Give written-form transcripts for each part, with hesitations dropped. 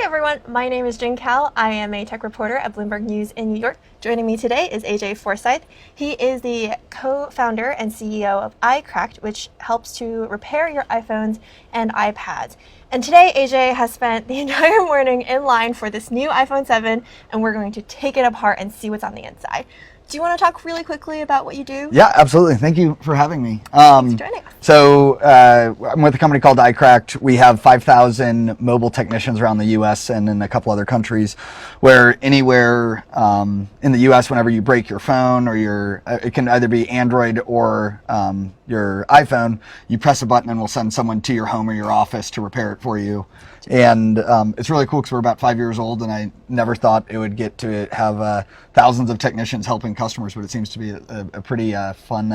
everyone, my name is Jing Cao. I am a tech reporter at Bloomberg News in New York. Joining me today is AJ Forsyth. He is the co-founder and CEO of iCracked, which helps to repair your iPhones and iPads. And today, AJ has spent the entire morning in line for this new iPhone 7, and we're going to take it apart and see what's on the inside. Do you want to talk really quickly about what you do? Yeah, absolutely. Thank you for having me. Thanks for joining us. So I'm with a company called iCracked. We have 5,000 mobile technicians around the U.S. and in a couple other countries, where anywhere in the U.S., whenever you break your phone or it can either be Android or your iPhone, you press a button and we'll send someone to your home or your office to repair it for you. And it's really cool because we're about 5 years old, and I never thought it would get to have thousands of technicians helping customers, but it seems to be a pretty fun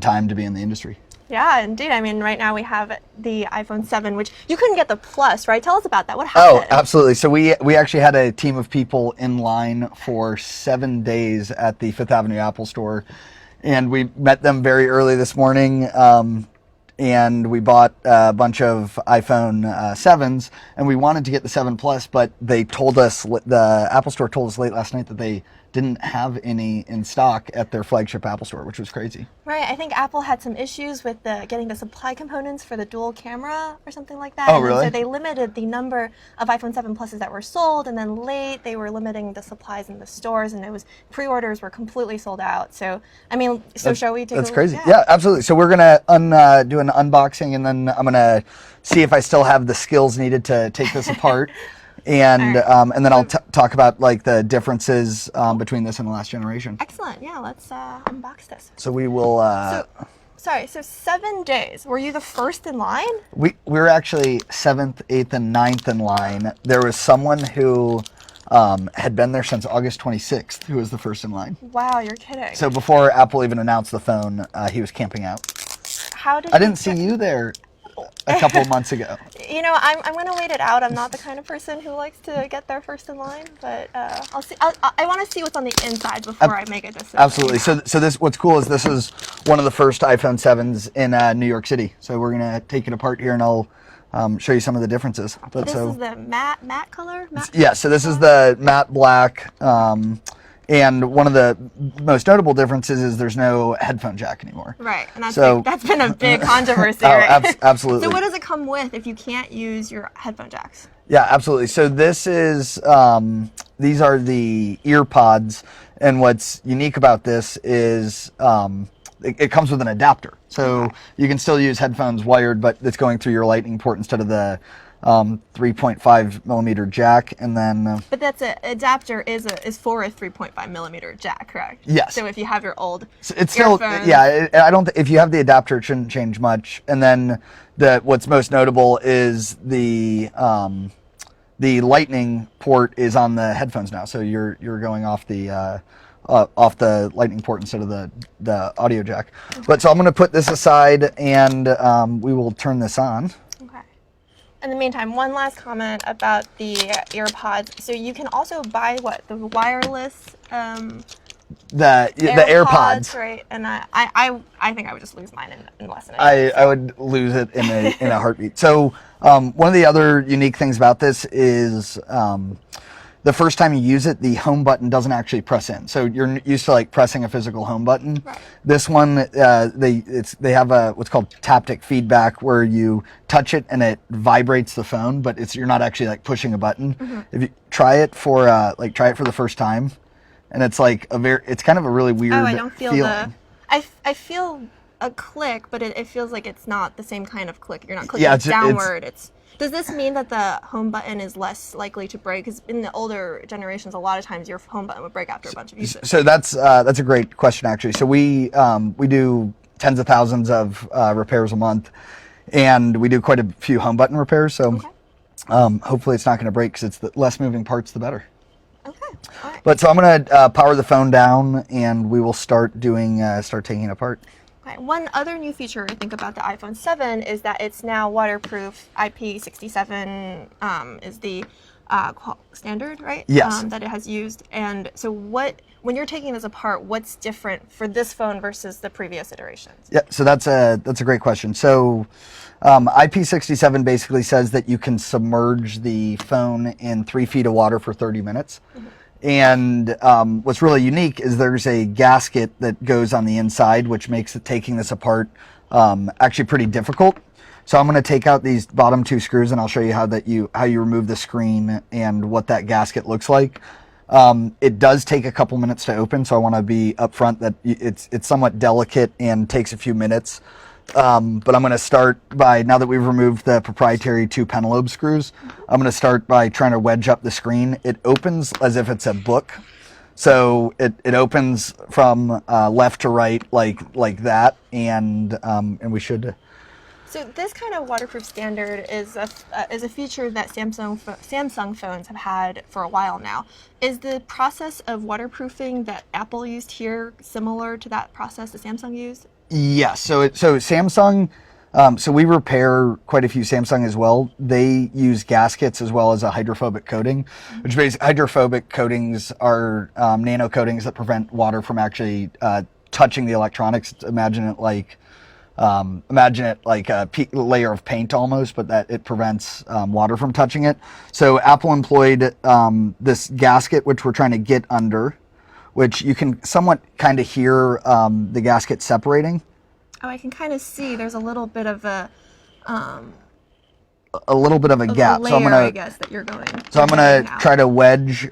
time to be in the industry. Yeah, indeed. I mean, right now we have the iPhone 7, which you couldn't get the Plus, right? Tell us about that. What happened? Oh, absolutely. So we actually had a team of people in line for 7 days at the Fifth Avenue Apple Store, and we met them very early this morning. And we bought a bunch of iPhone 7s, and we wanted to get the 7 Plus, but the Apple Store told us late last night that they didn't have any in stock at their flagship Apple Store, which was crazy. Right. I think Apple had some issues with getting the supply components for the dual camera or something like that. Oh, really? So they limited the number of iPhone 7 Pluses that were sold, and then late they were limiting the supplies in the stores, and pre-orders were completely sold out. So, I mean, shall we take a look? That's crazy. Yeah, absolutely. So we're going to do an unboxing, and then I'm going to see if I still have the skills needed to take this apart. And right. And then I'll talk about like the differences between this and the last generation. Excellent. Yeah, let's unbox this. So we will. So 7 days. Were you the first in line? We were actually 7th, 8th, and 9th in line. There was someone who had been there since August 26th who was the first in line. Wow, you're kidding. So before Apple even announced the phone, he was camping out. How did I didn't see you there a couple of months ago. You know, I'm going to wait it out. I'm not the kind of person who likes to get there first in line, but I'll see. I want to see what's on the inside before I make a decision. Absolutely. So this, what's cool is this is one of the first iPhone 7s in New York City. So we're going to take it apart here, and I'll show you some of the differences. This is the matte color? Yeah, so this is the matte black. And one of the most notable differences is there's no headphone jack anymore. Right, and that's been a big controversy, right? Absolutely. So what does it come with if you can't use your headphone jacks? Yeah, absolutely. So this is, these are the ear pods, and what's unique about this is it comes with an adapter. So you can still use headphones wired, but it's going through your Lightning port instead of the 3.5 millimeter jack, and then. But that's adapter is for a 3.5 millimeter jack, correct? Yes. So if you have your old, it's still I don't. If you have the adapter, it shouldn't change much. And then what's most notable is the Lightning port is on the headphones now. So you're going off the Lightning port instead of the audio jack. Okay. But so I'm going to put this aside, and we will turn this on. In the meantime, one last comment about the AirPods. So you can also buy the wireless the AirPods, right? And I think I would just lose mine in less than a day. I would lose it in a heartbeat. So one of the other unique things about this is the first time you use it, the home button doesn't actually press in. So you're used to like pressing a physical home button. Right. This one, they have what's called taptic feedback, where you touch it and it vibrates the phone, but you're not actually like pushing a button. Mm-hmm. If you try it for the first time, and it's like it's kind of a really weird I don't feel feeling. I feel a click, but it feels like it's not the same kind of click. You're not clicking downward. Does this mean that the home button is less likely to break? Because in the older generations, a lot of times your home button would break after a bunch of uses. So that's a great question, actually. So we do tens of thousands of repairs a month, and we do quite a few home button repairs. So hopefully it's not going to break, because it's the less moving parts, the better. Okay. All right. But so I'm going to power the phone down, and we will start taking it apart. Okay. One other new feature I think about the iPhone 7 is that it's now waterproof. IP67 is the standard, right? Yes. That it has used. And so when you're taking this apart, what's different for this phone versus the previous iterations? Yeah, so that's a great question. So IP67 basically says that you can submerge the phone in 3 feet of water for 30 minutes. And what's really unique is there's a gasket that goes on the inside, which makes taking this apart actually pretty difficult. So I'm going to take out these bottom 2 screws, and I'll show you how you remove the screen and what that gasket looks like. It does take a couple minutes to open, so I want to be upfront that it's somewhat delicate and takes a few minutes. But I'm going to start by, now that we've removed the proprietary 2 pentalobe screws, I'm going to start by trying to wedge up the screen. It opens as if it's a book. So it opens from left to right like that, and we should. So this kind of waterproof standard is a feature that Samsung phones have had for a while now. Is the process of waterproofing that Apple used here similar to that process that Samsung used? Yes. So Samsung. So we repair quite a few Samsung as well. They use gaskets as well as a hydrophobic coating, which basically hydrophobic coatings are nano coatings that prevent water from actually touching the electronics. Imagine it like a layer of paint almost, but that it prevents water from touching it. So Apple employed this gasket, which we're trying to get under, which you can somewhat kind of hear the gasket separating. Oh, I can kind of see there's a little bit of a gap. Layer, so I'm gonna, I guess, that you're going. So I'm gonna try to wedge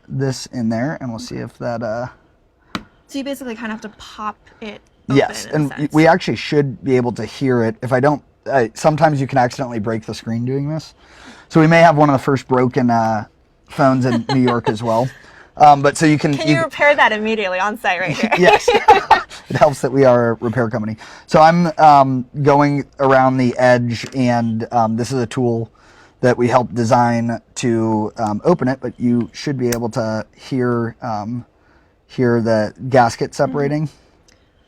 this in there, and we'll see if that. So you basically kind of have to pop it. Yes, and we actually should be able to hear it. If I don't, sometimes you can accidentally break the screen doing this. So we may have one of the first broken phones in New York as well. But so you can. Can you repair that immediately on site right here? Yes. It helps that we are a repair company. So I'm going around the edge, and this is a tool that we helped design to open it, but you should be able to hear the gasket separating. Mm-hmm.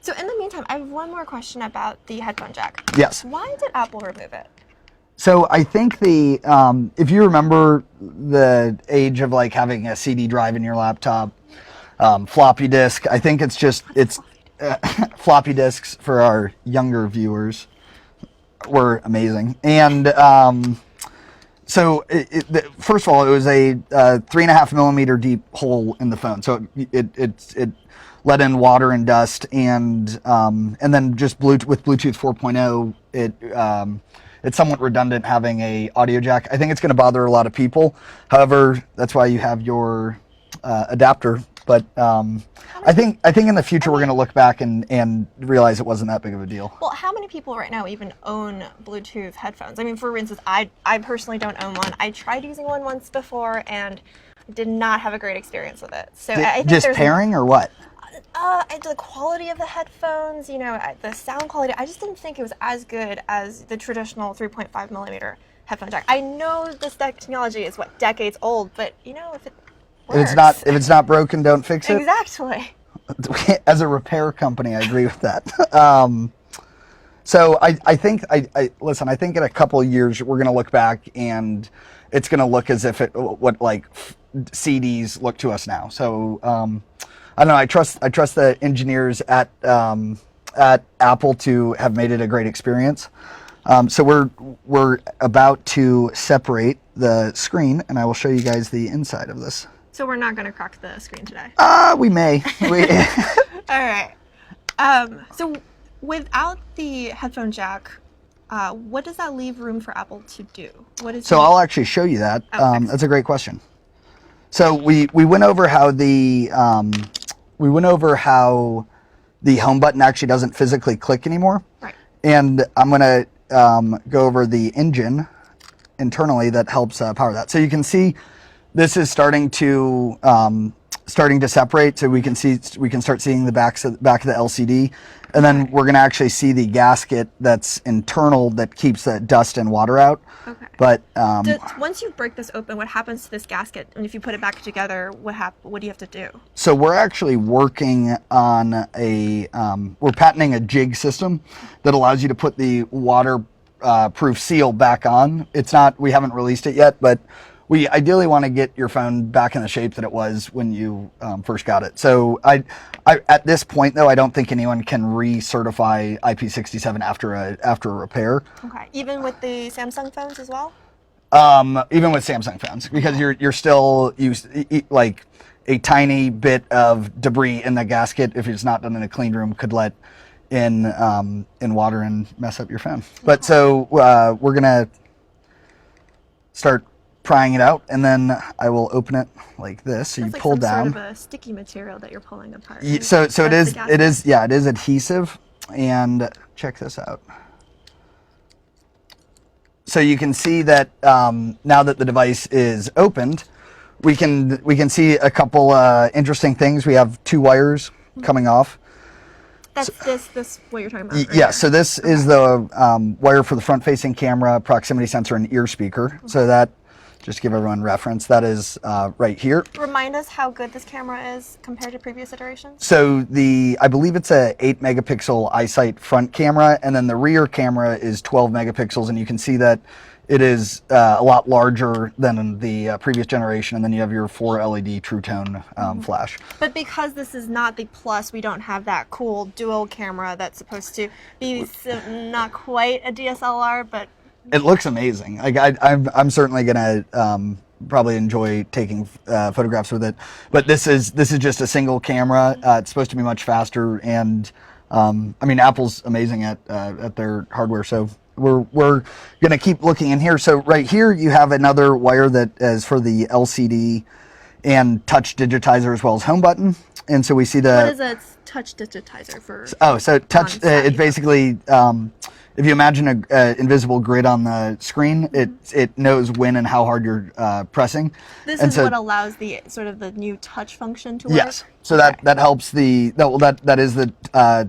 So in the meantime, I have one more question about the headphone jack. Yes. Why did Apple remove it? So I think if you remember the age of like having a CD drive in your laptop, floppy disk, I think it's floppy disks for our younger viewers were amazing. And so first of all, it was a 3.5 millimeter deep hole in the phone. So it let in water and dust, and then just with Bluetooth 4.0, it's somewhat redundant having a audio jack. I think it's going to bother a lot of people. However, that's why you have your adapter. But I think in the future we're going to look back and realize it wasn't that big of a deal. Well, how many people right now even own Bluetooth headphones? I mean, for instance, I personally don't own one. I tried using one once before and did not have a great experience with it. So I think just pairing or what? The quality of the headphones, the sound quality, I just didn't think it was as good as the traditional 3.5 millimeter headphone jack. I know this technology is decades old, but if it works. If it's not broken, don't fix it. Exactly. As a repair company, I agree with that. So I think listen. I think in a couple of years we're going to look back and it's going to look as if what CDs look to us now. So I don't know. I trust the engineers at Apple to have made it a great experience. So we're about to separate the screen, and I will show you guys the inside of this. So we're not going to crack the screen today. We may. All right. So without the headphone jack, what does that leave room for Apple to do? I'll actually show you that. Okay. That's a great question. So we went over how the home button actually doesn't physically click anymore. Right. And I'm going to go over the engine internally that helps power that. So you can see this is starting to separate. So we can start seeing the back of the LCD, and then we're going to actually see the gasket that's internal that keeps the dust and water out. Okay. But once you break this open, what happens to this gasket? And if you put it back together, what do you have to do? So we're actually working on we're patenting a jig system that allows you to put the water proof seal back on. We haven't released it yet, but we ideally want to get your phone back in the shape that it was when you first got it. So I at this point though, I don't think anyone can recertify IP67 after a repair. Okay. Even with the Samsung phones as well? Even with Samsung phones, because you're still like a tiny bit of debris in the gasket, if it's not done in a clean room, could let in water and mess up your phone. But so we're gonna start prying it out, and then I will open it like this. So you pull down. Sort of a sticky material that you're pulling apart. So it is adhesive, and check this out. So you can see that now that the device is opened, we can see a couple interesting things. We have two wires coming off. That's this what you're talking about. Right? Yeah. So this is the wire for the front-facing camera, proximity sensor, and ear speaker. Okay. So that, just to give everyone reference, that is right here. Remind us how good this camera is compared to previous iterations. So I believe it's a 8 megapixel iSight front camera, and then the rear camera is 12 megapixels, and you can see that it is a lot larger than the previous generation, and then you have your 4 LED True Tone flash. But because this is not the Plus, we don't have that cool dual camera that's supposed to be not quite a DSLR, but it looks amazing. Like I'm certainly gonna probably enjoy taking photographs with it. But this is just a single camera. It's supposed to be much faster, and I mean, Apple's amazing at their hardware. So we're gonna keep looking in here. So right here you have another wire that is for the LCD and touch digitizer as well as home button. And so we see the. What is a touch digitizer for? Oh, so touch. It basically. If you imagine an invisible grid on the screen, it knows when and how hard you're pressing. This is what allows the sort of the new touch function to work? Yes. So that helps that is the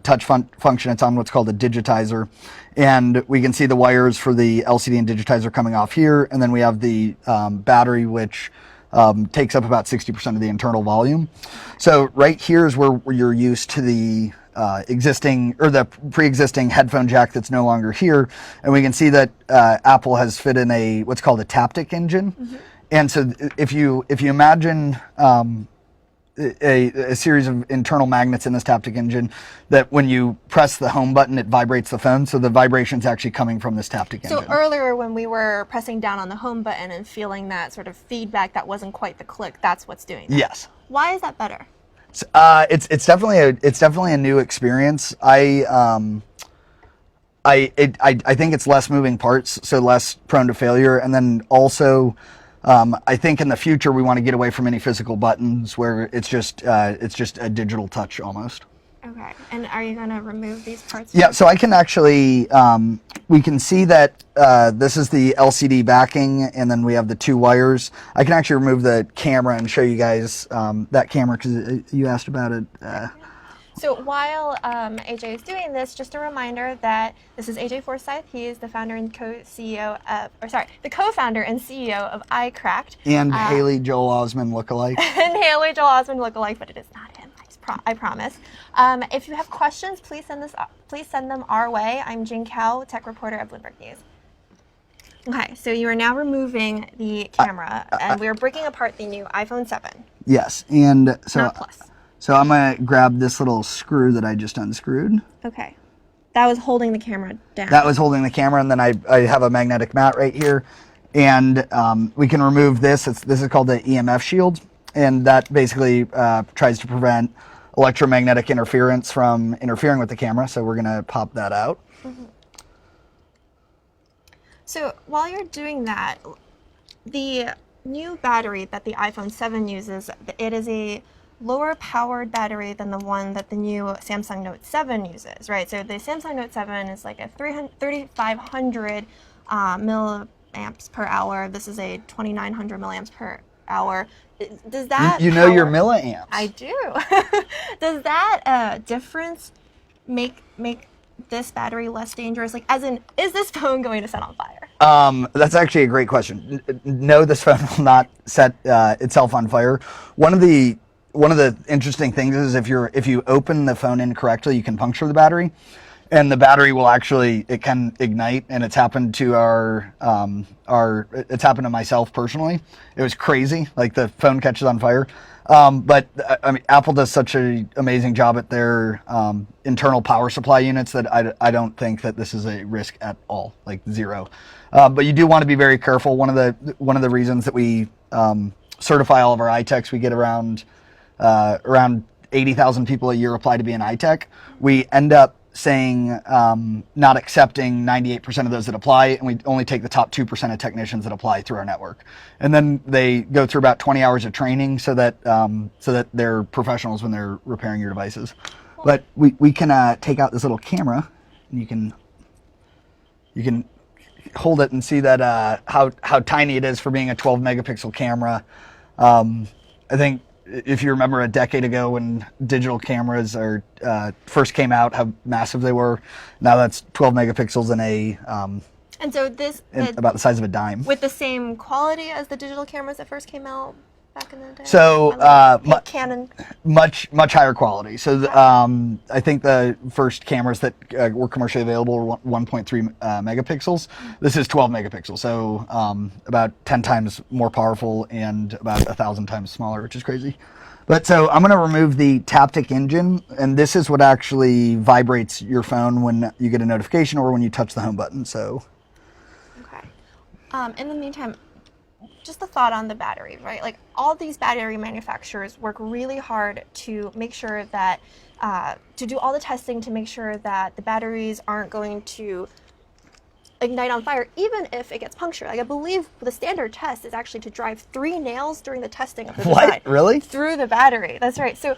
touch function. It's on what's called a digitizer. And we can see the wires for the LCD and digitizer coming off here. And then we have the battery, which takes up about 60% of the internal volume. So right here is where you're used to the existing or the pre-existing headphone jack that's no longer here, and we can see that Apple has fit in what's called a taptic engine. Mm-hmm. And so if you imagine a series of internal magnets in this taptic engine, that when you press the home button, it vibrates the phone. So the vibration's actually coming from this taptic engine. So earlier when we were pressing down on the home button and feeling that sort of feedback that wasn't quite the click, that's what's doing that. Yes. Why is that better? It's definitely a new experience. I think it's less moving parts, so less prone to failure. And then also, I think in the future we want to get away from any physical buttons where it's just a digital touch almost. Okay. And are you going to remove these parts? Yeah. So I can actually, we can see that this is the LCD backing, and then we have the two wires. I can actually remove the camera and show you guys that camera because you asked about it. So while AJ is doing this, just a reminder that this is AJ Forsyth. He is the founder and co-CEO the co-founder and CEO of iCracked. And Haley Joel Osment lookalike. And Haley Joel Osment lookalike, but it is not him. I promise. If you have questions, please send them our way. I'm Jing Kao, tech reporter at Bloomberg News. Okay, so you are now removing the camera, and we are breaking apart the new iPhone 7. Yes, and so. Not Plus. So I'm going to grab this little screw that I just unscrewed. Okay. That was holding the camera down. That was holding the camera, and then I have a magnetic mat right here. And we can remove this. This is called the EMF shield, and that basically tries to prevent electromagnetic interference from interfering with the camera. So we're going to pop that out. Mm-hmm. So while you're doing that, the new battery that the iPhone 7 uses, it is a lower powered battery than the one that the new Samsung Note 7 uses, right? So the Samsung Note 7 is like a 3,500 milliamps per hour. This is a 2,900 milliamps per hour. Does that you know your milliamps? I do. Does that difference make this battery less dangerous? Like, as in, is this phone going to set on fire? That's actually a great question. No, this phone will not set itself on fire. One of the interesting things is if you open the phone incorrectly, you can puncture the battery. and the battery will actually, it can ignite, and it's happened to it's happened to myself personally. It was crazy, like the phone catches on fire. But I mean, Apple does such an amazing job at their internal power supply units that I don't think that this is a risk at all, like zero. But you do want to be very careful. One of the reasons that we certify all of our iTechs, we get around 80,000 people a year apply to be an iTech. We end up saying not accepting 98% of those that apply, and we only take the top 2% of technicians that apply through our network. And then they go through about 20 hours of training so that they're professionals when they're repairing your devices. But we can take out this little camera, and you can hold it and see that how tiny it is for being a 12 megapixel camera. I think if you remember a decade ago when digital cameras first came out, how massive they were. Now that's 12 megapixels and so about the size of a dime. With the same quality as the digital cameras that first came out back in the day? So Canon. much higher quality. So I think the first cameras that were commercially available were 1.3 megapixels. This is 12 megapixels, so about 10 times more powerful and about 1,000 times smaller, which is crazy. But so I'm going to remove the Taptic engine, and this is what actually vibrates your phone when you get a notification or when you touch the home button. So. Okay. In the meantime, just a thought on the battery, right? Like all these battery manufacturers work really hard to make sure that, to do all the testing to make sure that the batteries aren't going to ignite on fire, even if it gets punctured. Like I believe the standard test is actually to drive 3 nails during the testing of the design. What? Really? Through the battery. That's right. So,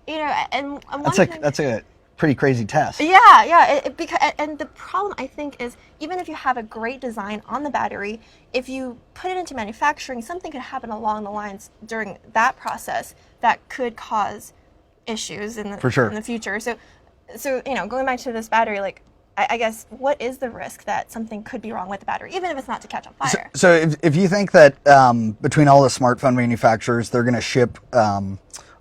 and that's a pretty crazy test. Yeah. And the problem, I think, is even if you have a great design on the battery, if you put it into manufacturing, something could happen along the lines during that process that could cause issues in the future. So going back to this battery, like I guess what is the risk that something could be wrong with the battery, even if it's not to catch on fire? So if you think that between all the smartphone manufacturers, they're going to ship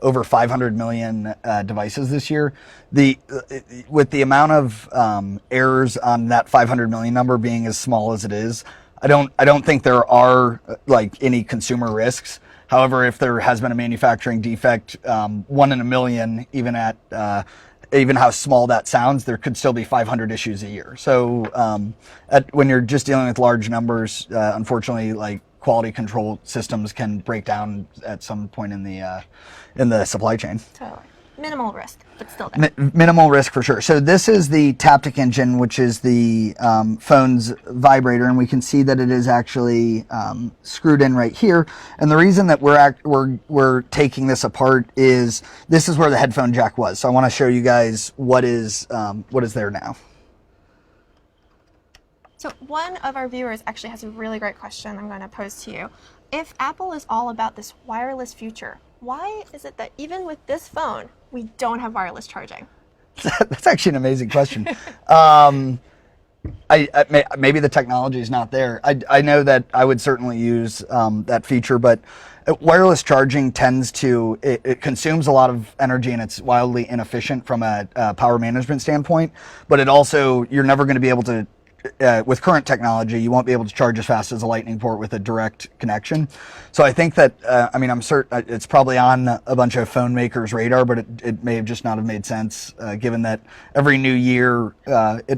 over 500 million devices this year. With the amount of errors on that 500 million number being as small as it is, I don't think there are like any consumer risks. However, if there has been a manufacturing defect, 1 in a million, even how small that sounds, there could still be 500 issues a year. So when you're just dealing with large numbers, unfortunately, like quality control systems can break down at some point in the supply chain. Totally. Minimal risk, but still there. Minimal risk for sure. So this is the Taptic engine, which is the phone's vibrator, and we can see that it is actually screwed in right here. And the reason that we're taking this apart is this is where the headphone jack was. So I want to show you guys what is there now. So one of our viewers actually has a really great question I'm going to pose to you. If Apple is all about this wireless future, why is it that even with this phone, we don't have wireless charging? That's actually an amazing question. Maybe the technology is not there. I know that I would certainly use that feature, but wireless charging it consumes a lot of energy, and it's wildly inefficient from a power management standpoint. But you're never going to be able to, with current technology, you won't be able to charge as fast as a Lightning port with a direct connection. So I think that, I'm certain it's probably on a bunch of phone makers' radar, but it may have just not have made sense, given that every new year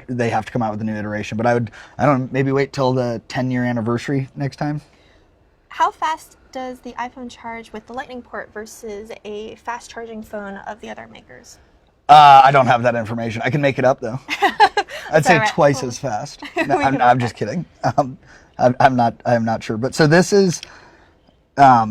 they have to come out with a new iteration. But I don't know, maybe wait till the 10-year anniversary next time. How fast does the iPhone charge with the Lightning port versus a fast charging phone of the other makers? I don't have that information. I can make it up though. I'd say twice as fast. No, I'm just kidding. I'm not sure. But so this is,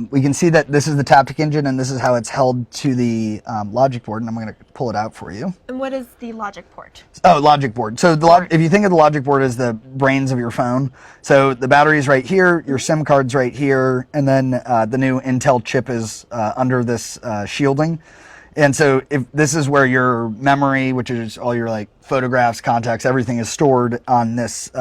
we can see that this is the Taptic engine, and this is how it's held to the logic board. And I'm going to pull it out for you. And what is the logic port? Oh, logic board. So if you think of the logic board as the brains of your phone, so the battery's right here, your SIM card's right here, and then the new Intel chip is under this shielding. And so if this is where your memory, which is all your like photographs, contacts, everything is stored on this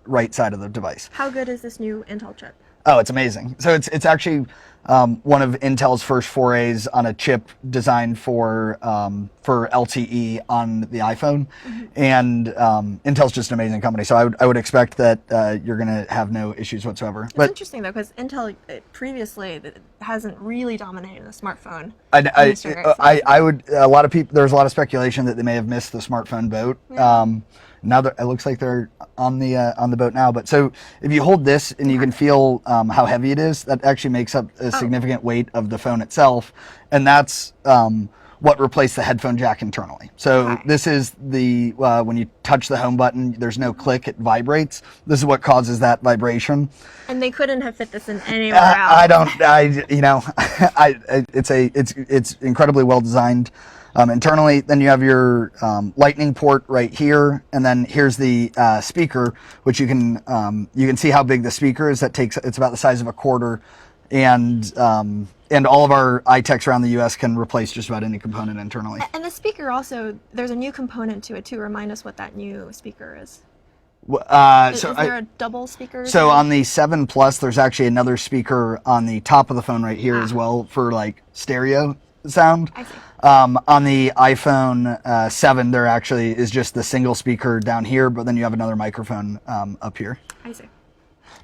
right side of the device. How good is this new Intel chip? Oh, it's amazing. So it's actually one of Intel's first forays on a chip designed for LTE on the iPhone, and Intel's just an amazing company. So I would expect that you're going to have no issues whatsoever. It's interesting though, because Intel previously hasn't really dominated the smartphone industry. I would a lot of people. There's a lot of speculation that they may have missed the smartphone boat. Yeah. Now that it looks like they're on the boat now. But so if you hold this and you can feel how heavy it is, that actually makes up a significant weight of the phone itself, and that's what replaced the headphone jack internally. So this is the when you touch the home button, there's no click; it vibrates. This is what causes that vibration. And they couldn't have fit this in anywhere else. It's incredibly well designed. Internally, then you have your lightning port right here, and then here's the speaker, which you can see how big the speaker is. It's about the size of a quarter, and all of our iTechs around the U.S. can replace just about any component internally. And the speaker also, there's a new component to it too. Remind us what that new speaker is. Is there a double speaker? So on the 7 Plus, there's actually another speaker on the top of the phone right here as well for like stereo sound. I see. On the iPhone 7, there actually is just the single speaker down here, but then you have another microphone up here. I see.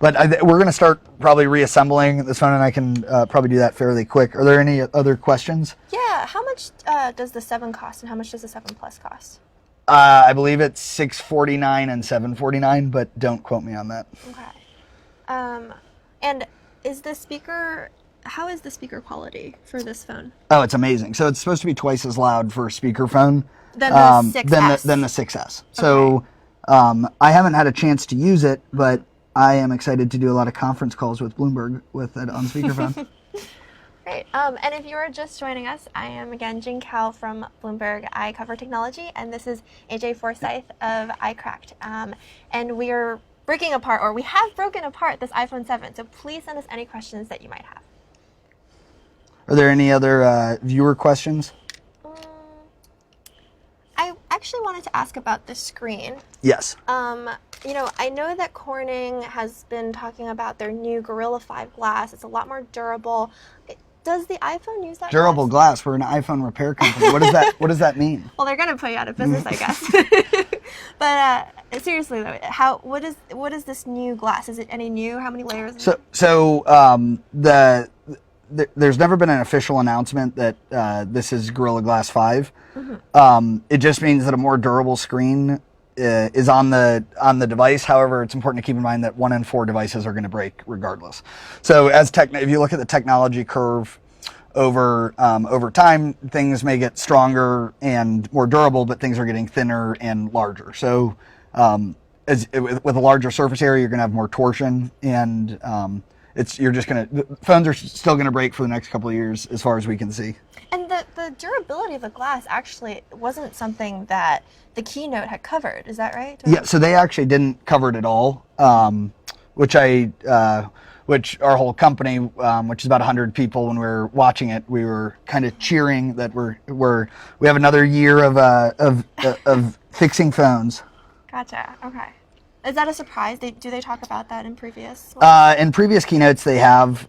But we're going to start probably reassembling this phone, and I can probably do that fairly quick. Are there any other questions? Yeah. How much does the 7 cost, and how much does the 7 Plus cost? I believe it's $649 and $749, but don't quote me on that. Okay. And is the speaker? How is the speaker quality for this phone? Oh, it's amazing. So it's supposed to be twice as loud for a speakerphone than the 6S. Than the 6S. So I haven't had a chance to use it, but I am excited to do a lot of conference calls with Bloomberg with it on speakerphone. Great. And if you are just joining us, I am again Jing Kao from Bloomberg. I cover technology, and this is AJ Forsyth of iCracked. And we are breaking apart, or we have broken apart, this iPhone 7. So please send us any questions that you might have. Are there any other viewer questions? I actually wanted to ask about the screen. Yes. I know that Corning has been talking about their new Gorilla 5 glass. It's a lot more durable. Does the iPhone use that durable glass? We're an iPhone repair company. What does that mean? Well, they're going to put you out of business, I guess. But seriously though, what is this new glass? Is it any new? How many layers? There's never been an official announcement that this is Gorilla Glass 5. Mm-hmm. It just means that a more durable screen is on the device. However, it's important to keep in mind that 1 in 4 devices are going to break regardless. So if you look at the technology curve over time, things may get stronger and more durable, but things are getting thinner and larger. So with a larger surface area, you're going to have more torsion, and phones are still going to break for the next couple of years as far as we can see. And the durability of the glass actually wasn't something that the keynote had covered. Is that right? Yeah, so they actually didn't cover it at all, which our whole company, which is about 100 people, when we were watching it, we were kind of cheering that we have another year of fixing phones. Gotcha. Okay. Is that a surprise? Do they talk about that in previous? In previous keynotes, they have.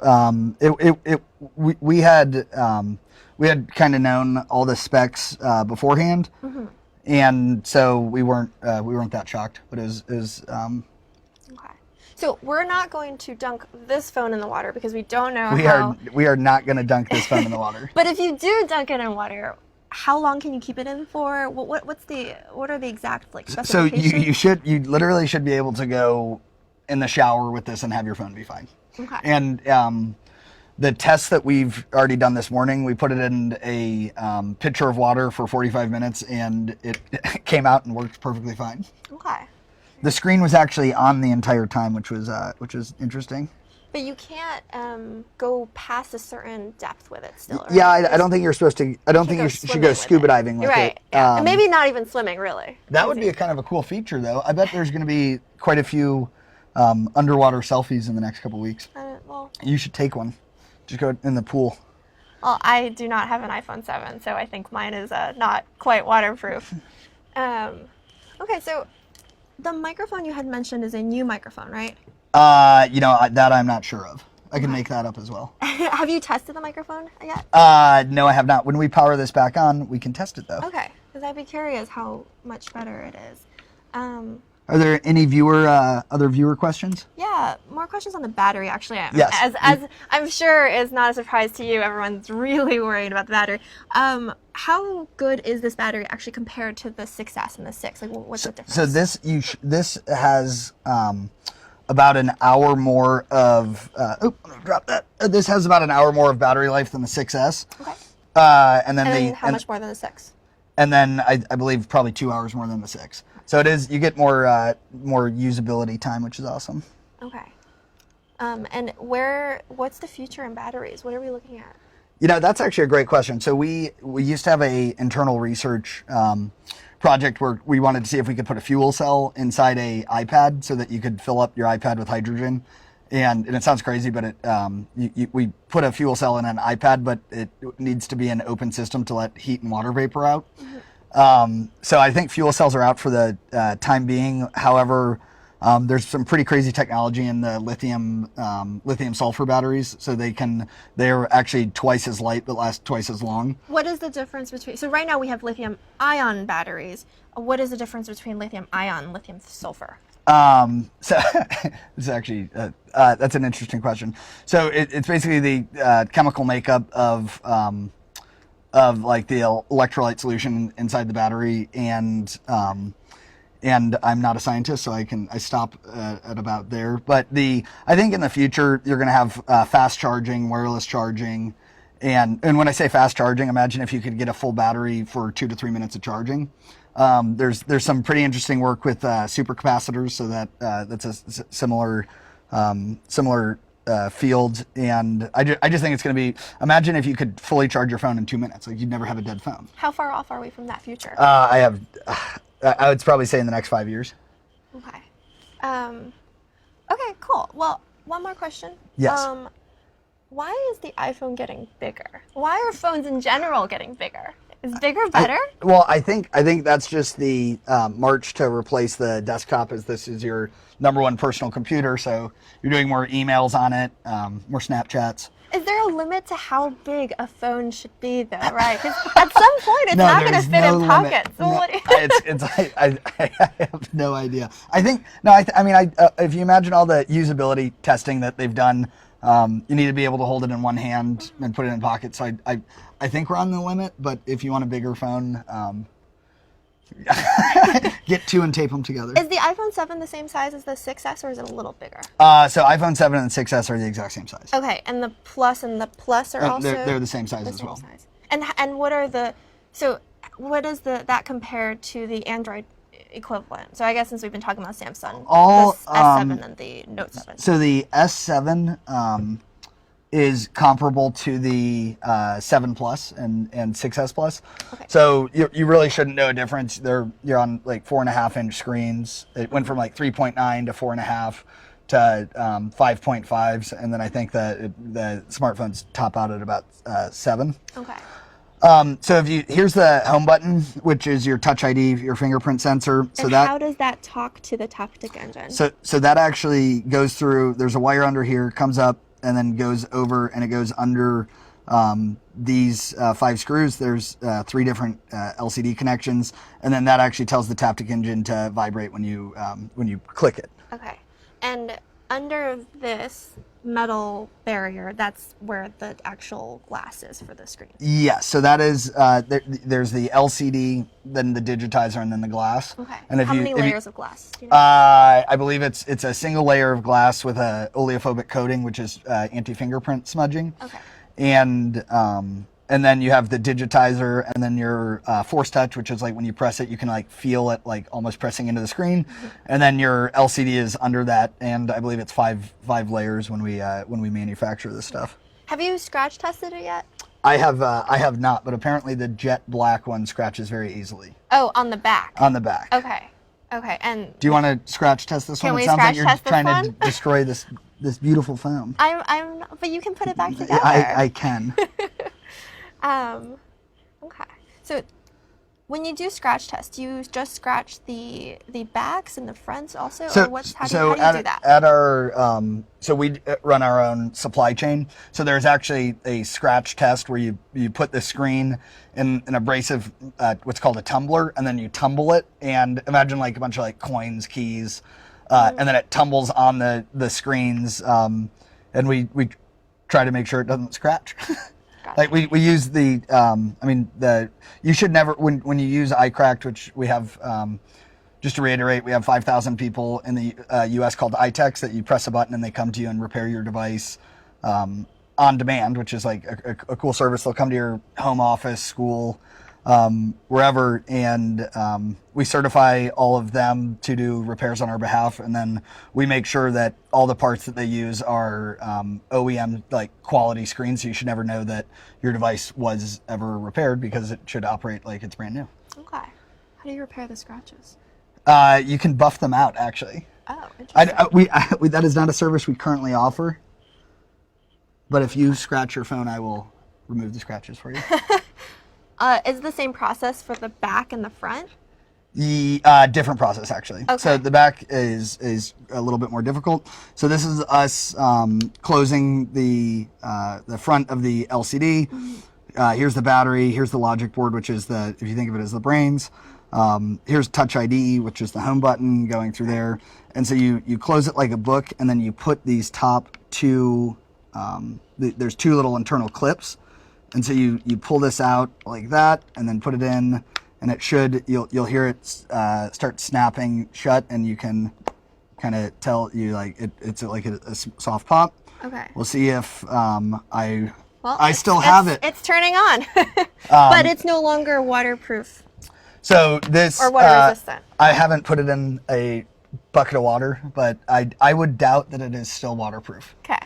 We had kind of known all the specs beforehand, mm-hmm. and so we weren't that shocked. But it was okay. So we're not going to dunk this phone in the water because we don't know we are not going to dunk this phone in the water. But if you do dunk it in water, how long can you keep it in for? What are the exact specifications? So you literally should be able to go in the shower with this and have your phone be fine. Okay. And the test that we've already done this morning, we put it in a pitcher of water for 45 minutes, and it came out and worked perfectly fine. Okay. The screen was actually on the entire time, which was interesting. But you can't go past a certain depth with it still, right? Yeah, I don't think you're supposed to. I don't think you should go scuba diving with it. Right. Yeah. And maybe not even swimming, really. That would be a kind of a cool feature, though. I bet there's going to be quite a few underwater selfies in the next couple of weeks. Well, you should take one. Just go in the pool. Well, I do not have an iPhone 7, so I think mine is not quite waterproof. Okay, so the microphone you had mentioned is a new microphone, right? That I'm not sure of. I can make that up as well. Have you tested the microphone yet? No, I have not. When we power this back on, we can test it though. Okay, because I'd be curious how much better it is. Are there any other viewer questions? Yeah, more questions on the battery, actually. Yes. As I'm sure is not a surprise to you, everyone's really worried about the battery. How good is this battery actually compared to the 6S and the 6? Like, what's the difference? So this has about an hour more of. Drop that. This has about an hour more of battery life than the 6S. Okay. And then how much more than the 6? And then I believe probably 2 hours more than the 6. So it is, you get more usability time, which is awesome. Okay. And what's the future in batteries? What are we looking at? That's actually a great question. So we used to have a internal research project where we wanted to see if we could put a fuel cell inside a iPad so that you could fill up your iPad with hydrogen. And it sounds crazy, but we put a fuel cell in an iPad, but it needs to be an open system to let heat and water vapor out. Mm-hmm. So I think fuel cells are out for the time being. However, there's some pretty crazy technology in the lithium sulfur batteries. So they're actually twice as light but last twice as long. What is the difference between? So right now we have lithium ion batteries. What is the difference between lithium ion and lithium sulfur? So this is actually that's an interesting question. So it's basically the chemical makeup of like the electrolyte solution inside the battery, and I'm not a scientist, so I stop at about there. But I think in the future you're going to have fast charging, wireless charging, and when I say fast charging, imagine if you could get a full battery for 2 to 3 minutes of charging. There's some pretty interesting work with supercapacitors, so that's a similar field, and I just think it's going to be. Imagine if you could fully charge your phone in 2 minutes, like you'd never have a dead phone. How far off are we from that future? I would probably say in the next 5 years. Okay. Okay. Cool. Well, one more question. Yes. Why is the iPhone getting bigger? Why are phones in general getting bigger? Is bigger better? I think that's just the march to replace the desktop, as this is your number one personal computer. So you're doing more emails on it, more Snapchats. Is there a limit to how big a phone should be, though? Right? Because at some point, it's not going to fit in pockets. So I have no idea. I think if you imagine all the usability testing that they've done, you need to be able to hold it in one hand and put it in pocket. So I think we're on the limit, but if you want a bigger phone, get two and tape them together. Is the iPhone 7 the same size as the 6S, or is it a little bigger? So iPhone 7 and 6S are the exact same size. Okay, and the Plus are also they're the same size as well. Size. And what does that compare to the Android equivalent? So I guess since we've been talking about Samsung, the S7 and the Note 7. So the S7 is comparable to the 7 Plus and 6S Plus. Okay. So you really shouldn't know a difference. You're on like 4.5-inch screens. It went from like 3.9 to 4.5 to 5.5s, and then I think that the smartphones top out at about 7. Okay. So here's the home button, which is your Touch ID, your fingerprint sensor. And how does that talk to the Taptic Engine? So that actually goes through. There's a wire under here, comes up, and then goes over, and it goes under these 5 screws. There's 3 different LCD connections, and then that actually tells the Taptic Engine to vibrate when you click it. Okay. And under this metal barrier, that's where the actual glass is for the screen. Yes, so that is there's the LCD, then the digitizer, and then the glass. Okay. And how many layers of glass? Do you know? I believe it's a single layer of glass with a oleophobic coating, which is anti-fingerprint smudging. Okay. And then you have the digitizer, and then your Force Touch, which is like when you press it, you can like feel it like almost pressing into the screen. Mm-hmm. And then your LCD is under that, and I believe it's five layers when we manufacture this stuff. Have you scratch tested it yet? I have not, but apparently the jet black one scratches very easily. Oh, on the back. On the back. Okay. And do you want to scratch test this one? Can we it sounds scratch like you're test trying this to destroy this beautiful phone. But you can put it back together. I can. Okay. So When you do scratch tests, do you just scratch the backs and the fronts also, So, or what's how do so you do that? at our so we run our own supply chain. So there's actually a scratch test where you put the screen in an abrasive what's called a tumbler, and then you tumble it, and imagine like a bunch of like coins, keys, and then it tumbles on the screens, and we try to make sure it doesn't scratch. Like we use the you should never when you use iCracked, which we have just to reiterate, we have 5,000 people in the US called iTechs that you press a button and they come to you and repair your device on demand, which is like a cool service. They'll come to your home office, school, wherever, and we certify all of them to do repairs on our behalf, and then we make sure that all the parts that they use are OEM like quality screens, so you should never know that your device was ever repaired because it should operate like it's brand new. Okay. How do you repair the scratches? You can buff them out, actually. Oh, interesting. That is not a service we currently offer, but if you scratch your phone, I will remove the scratches for you. Is it the same process for the back and the front? The different process, actually. Okay. So the back is a little bit more difficult. So this is us closing the front of the LCD. Here's the battery. Here's the logic board, which is if you think of it as the brains. Here's Touch ID, which is the home button going through there. And so you close it like a book, and then you put these top two. There's two little internal clips. And so you pull this out like that, and then put it in, and it should you'll hear it start snapping shut, and you can kind of tell it's like a soft pop. Okay. We'll see if I Well, still have it. It's turning on, but it's no longer waterproof So this or water resistant. I haven't put it in a bucket of water, but I would doubt that it is still waterproof. Okay.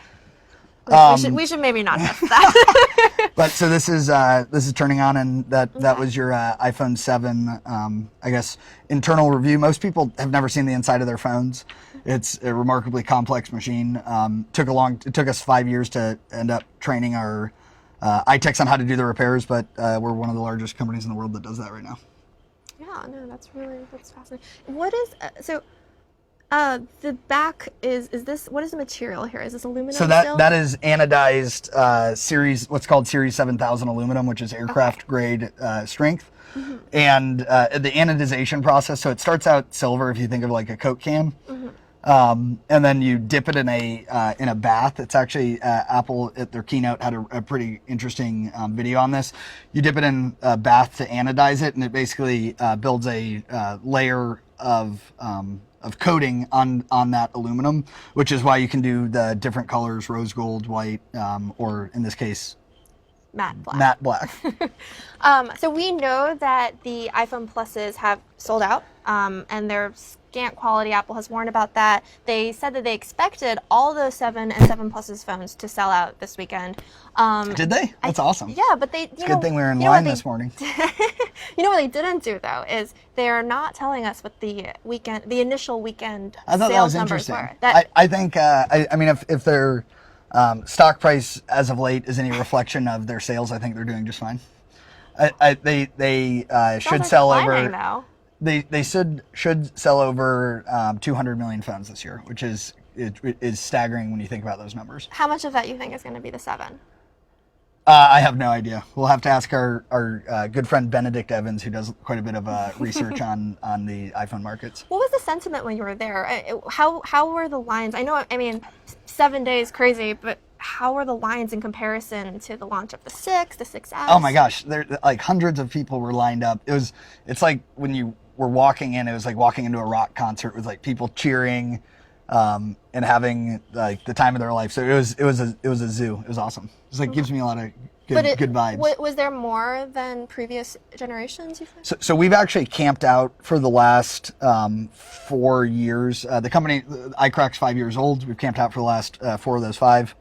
We should maybe not test that. But so this is turning on, and that was your iPhone 7, I guess, internal review. Most people have never seen the inside of their phones. It's a remarkably complex machine. It took us 5 years to end up training our iTechs on how to do the repairs, but we're one of the largest companies in the world that does that right now. Yeah, no, that's fascinating. What is the back is this? What is the material here? Is this aluminum? So that is anodized what's called Series 7000 aluminum, which is aircraft grade strength. Mm-hmm. And the anodization process. So it starts out silver, if you think of like a Coke can, and then you dip it in a bath. It's actually Apple at their keynote had a pretty interesting video on this. You dip it in a bath to anodize it, and it basically builds a layer of coating on that aluminum, which is why you can do the different colors, rose gold, white, or in this case, matte black. Matte black. So we know that the iPhone Pluses have sold out, and they're scant quality. Apple has warned about that. They said that they expected all those 7 and 7 Pluses phones to sell out this weekend. Did they? That's awesome. Yeah, but it's a good thing we were in line this morning. You know what they didn't do though is they're not telling us what the initial weekend I thought sales that was numbers interesting. were. I think I mean if their stock price as of late is any reflection of their sales, I think they're doing just fine. They should sell over. Though. They should sell over 200 million phones this year, which is staggering when you think about those numbers. How much of that you think is going to be the 7? I have no idea. We'll have to ask our good friend Benedict Evans, who does quite a bit of research on the iPhone markets. What was the sentiment when you were there? How were the lines? I mean, 7 days crazy, but how were the lines in comparison to the launch of the 6, the 6S? Oh my gosh, there like hundreds of people were lined up. It's like when you were walking in, it was like walking into a rock concert with like people cheering and having like the time of their life. So it was a zoo. It was awesome. It was like gives me a lot of good vibes. Was there more than previous generations, you think? So we've actually camped out for the last 4 years. The company iCrack's 5 years old. We've camped out for the last 4 of those 5.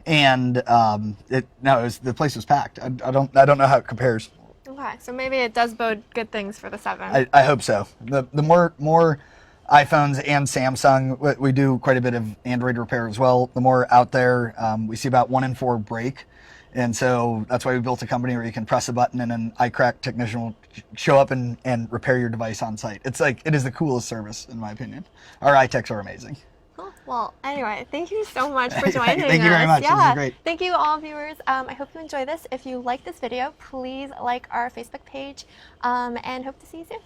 And the place was packed. I don't know how it compares. Okay, so maybe it does bode good things for the 7. I hope so. The more iPhones and Samsung, we do quite a bit of Android repair as well. The more out there, we see about 1 in 4 break, And so that's why we built a company where you can press a button and an iCrack technician will show up and repair your device on site. It's like, it is the coolest service, in my opinion. Our iTechs are amazing. Cool. Well, anyway, thank you so much for joining us. Thank you very much. Yeah. This is great. Thank you, all viewers. I hope you enjoy this. If you like this video, please like our Facebook page and hope to see you soon.